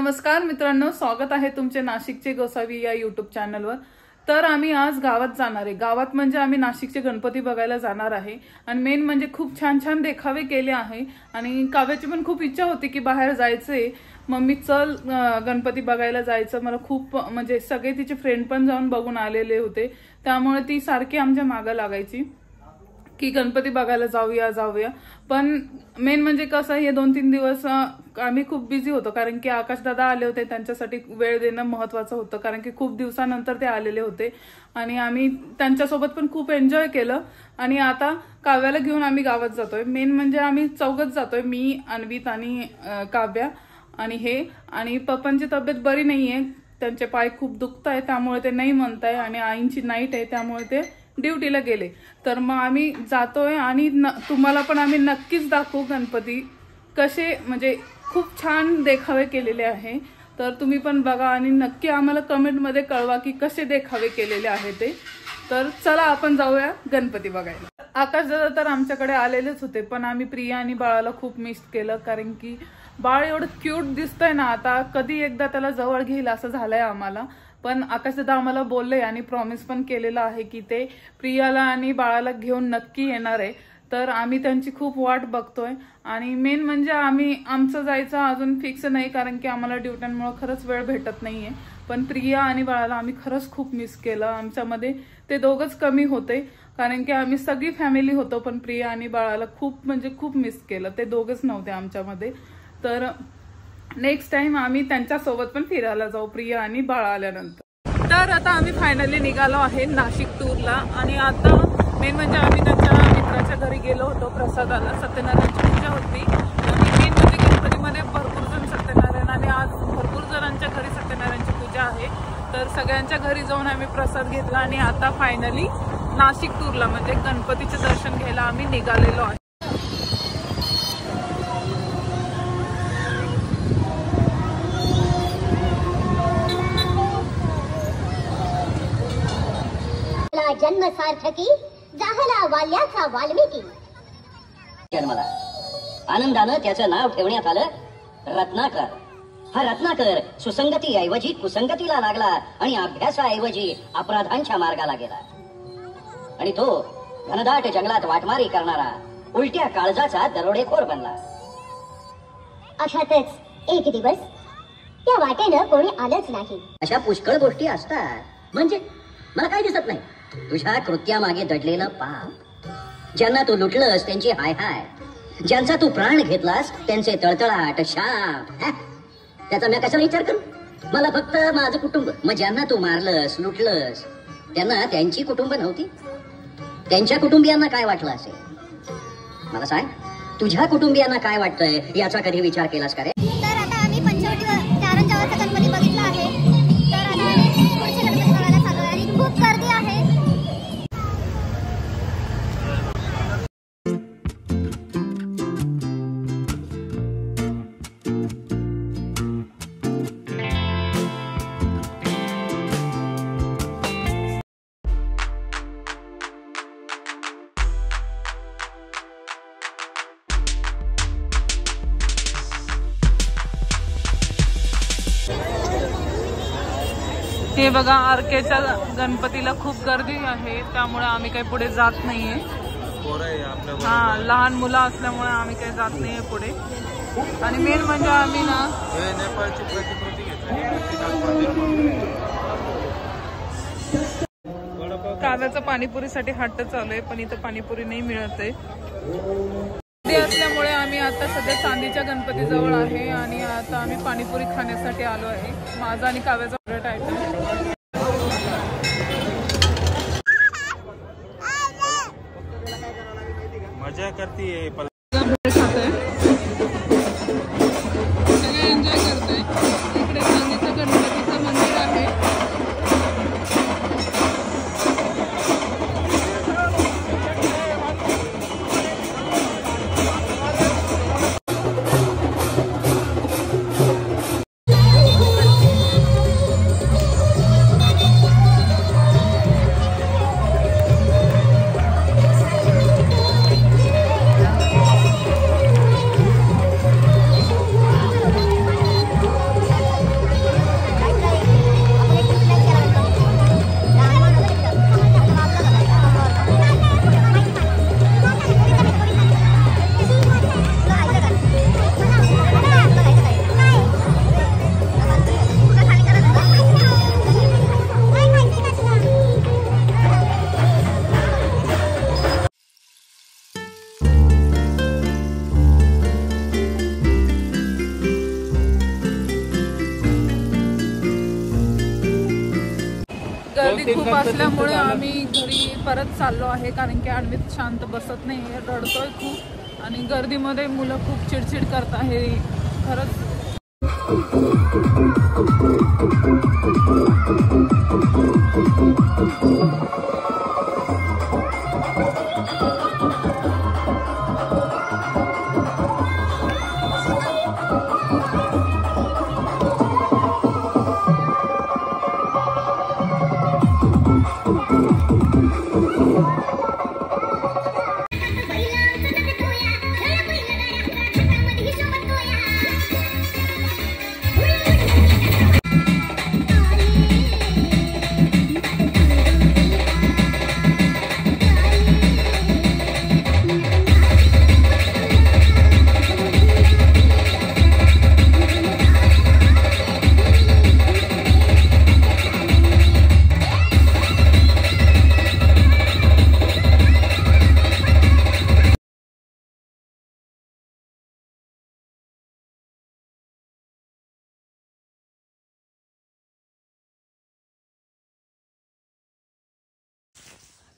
नमस्कार मित्रांनो, स्वागत आहे तुमचे नाशिकचे गोसावी या यूट्यूब चॅनलवर। तर आम्ही आज गावात जाणार आहे। गावात म्हणजे आम्ही नाशिकचे गणपती बघायला जाणार आहे आणि मेन म्हणजे खूप छान छान देखावे केले आहे आणि काव्याची पण खूप इच्छा होती की बाहेर जायचंय, मम्मी चल गणपती बघायला जायचं। मला खूप म्हणजे सगळे तिचे फ्रेंड पण जाऊन बघून आलेले होते, त्यामुळे ती सारखी आमच्या मागे लागायची की गणपती बघायला जाऊया जाऊया। पण मेन म्हणजे कसं हे 2-3 दिवस आम्ही खूप बिझी होतो, कारण की आकाश दादा आले होते, त्यांच्यासाठी वेळ देणं महत्त्वाचं होतं, कारण की खूप दिवसानंतर ते आलेले होते आणि आम्ही त्यांच्यासोबत पण खूप एन्जॉय केलं। आणि आता काव्याला घेऊन आम्ही गावात जातोय। मेन म्हणजे आम्ही चौघच जातोय, मी, अन्वित आणि काव्या आणि पप्पांची तब्येत बरी नाहीये, त्यांचे पाय खूप दुखताय, त्यामुळे ते नाही म्हणताय आणि आईंची नाईट आहे, त्यामुळे ते ड्युटीला गेले। तर मग आम्ही जातोय आणि तुम्हाला पण आम्ही नक्कीच दाखवू गणपती कसे, म्हणजे खूप छान देखावे केलेले आहे। तर तुम्ही पण बघा आणि नक्की आम्हाला कमेंट मध्ये कळवा की कसे देखावे केलेले आहे ते। तर चला आपण जाऊया गणपती बघायला। आकाश दादा तर आमच्याकडे आलेलेच होते, पण आम्ही प्रिया आणि बाळाला खूप मिस केलं, कारण की बाळ एवढं क्यूट दिसतंय ना, आता कधी एकदा त्याला जवळ घेईल असं झालंय आम्हाला। पण आकाश दादा आम्हाला बोलले आणि प्रॉमिस पण केलेलं आहे की ते प्रियाला आणि बाळाला घेऊन नक्की येणार आहे। तर आम्ही त्यांची खूप वाट बघतोय आणि मेन म्हणजे आमचं जायचं अजून फिक्स नाही, कारण की आम्हाला ड्युट्यांमुळे खरंच वेळ भेटत नाहीये। पण प्रिया आणि बाळाला आम्ही खरंच खूप मिस केलं, आमच्यामध्ये ते दोघंच कमी होते, कारण की आम्ही सगळी फॅमिली होतो, पण प्रिया आणि बाळाला खूप म्हणजे खूप मिस केलं, ते दोघंच नव्हते आमच्यामध्ये। तर नेक्स्ट टाइम आम्ही त्यांच्यासोबत पण फिरायला जाऊ प्रिया आणि बाळा आल्यानंतर। तर आता आम्ही फायनली निघालो आहे नाशिक टूरला आणि आता मेन म्हणजे आम्ही त्यांच्या मित्राच्या घरी गेलो होतो प्रसादाला, सत्यनारायणची पूजा होती आणि मेन म्हणजे गणपतीमध्ये भरपूर जण सत्यनारायण आणि आज भरपूर जणांच्या घरी सत्यनारायणची पूजा आहे। तर सगळ्यांच्या घरी जाऊन आम्ही प्रसाद घेतला आणि आता फायनली नाशिक टूरला म्हणजे गणपतीचे दर्शन घ्यायला आम्ही निघालेलो आहे। जन्म सार्थकी झाला वाल्याचा वाल्मिकी। जन्माला आनंदानं त्याचं नाव ठेवण्यात आलं रत्नाकर। हा रत्नाकर सुसंगती ऐवजी कुसंगतीला लागला आणि अभ्यासाऐवजी अपराधांच्या मार्गाला गेला आणि तो घनदाट जंगलात वाटमारी करणारा उलट्या काळजाचा दरोडेखोर बनला। अशातच एक दिवस त्या वाटेनं कोणी आलंच नाही। अशा पुष्कळ गोष्टी असतात, म्हणजे मला काही दिसत नाही तुझ्या कृत्यामागे दडलेलं पाप। ज्यांना तू लुटलंस त्यांची हाय हाय, ज्यांचा तू प्राण घेतलास त्यांचे तळतळाट शाप, त्याचा मी कशाला विचार करू? मला फक्त माझं कुटुंब। मग ज्यांना तू मारलंस लुटलंस त्यांना त्यांची कुटुंब नव्हती, त्यांच्या कुटुंबियांना काय वाटलं असेल? मला सांग, तुझ्या कुटुंबियांना काय वाटतंय याचा कधी विचार केलास का रे? तर आता आम्ही पंचवटी कारंजावरचा गणपती बघितला आहे, तर आता आम्ही पुढचे गणपती बघायला चालू आहे आणि खूप गर्दी आहे। हे बघा, आरकेच्या गणपतीला खूप गर्दी आहे, त्यामुळे आम्ही काही पुढे जात नाहीये। हा, लहान मुलं असल्यामुळे आम्ही काही जात नाहीये पुढे। आणि मेन म्हणजे आम्ही ना काव्याचा पाणीपुरीसाठी हट्ट चालू आहे, पण इथं पाणीपुरी नाही मिळत आहे असल्यामुळे आम्ही आता सध्या चांदीच्या गणपती जवळ आहे आणि आता आम्ही पाणीपुरी खाण्यासाठी आलो आहे। माझा आणि काव्याचा फेवरेट आयटम। मजा करती है एन्जॉय करतोय। इकडे चांदीचं गणपतीचं मंदिर आहे। खूप असल्यामुळे आम्ही घरी परत चाललो आहे, कारण की अन्वित शांत बसत नाही, रडतोय खूप आणि गर्दीमध्ये मुलं खूप चिडचिड करत आहे खरंच.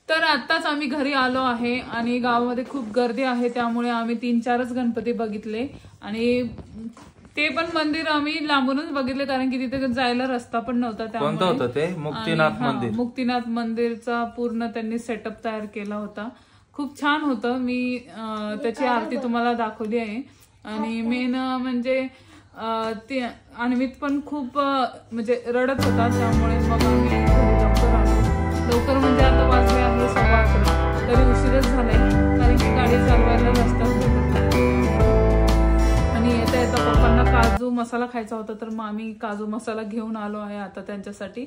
तर आत्ताच आम्ही घरी आलो आहे आणि गावामध्ये खूप गर्दी आहे, त्यामुळे आम्ही 3-4च गणपती बघितले आणि ते पण मंदिर आम्ही लांबूनच बघितले, कारण की तिथे जायला रस्ता पण नव्हता. कोणतं होतं ते? मुक्तिनाथ मंदिर. मुक्तिनाथ मंदिरचा पूर्ण त्यांनी सेटअप तयार केला होता, खूप छान होतं. मी त्याची आरती तुम्हाला दाखवली आहे. आणि मेन म्हणजे ते अन्वित पण खूप म्हणजे रडत होता, त्यामुळे मग आम्ही लवकर आलो. लवकर म्हणजे आता वाजले आहे 11:15, तरी उशीरच झालाय, कारण की गाडी चालवायला रस्ताच भेटत नाही. आणि येता येता पप्पांना काजू मसाला खायचा होता, तर मग आम्ही काजू मसाला घेऊन आलो आहे आता त्यांच्यासाठी.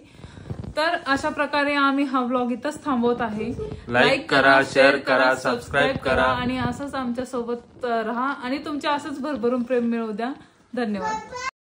तर अशा प्रकारे आम्ही हा व्लॉग इथंच थांबवत आहे. लाईक करा, शेअर करा, सबस्क्राईब करा आणि असंच आमच्या सोबत राहा आणि तुमचे असंच भरभरून प्रेम मिळू द्या. धन्यवाद.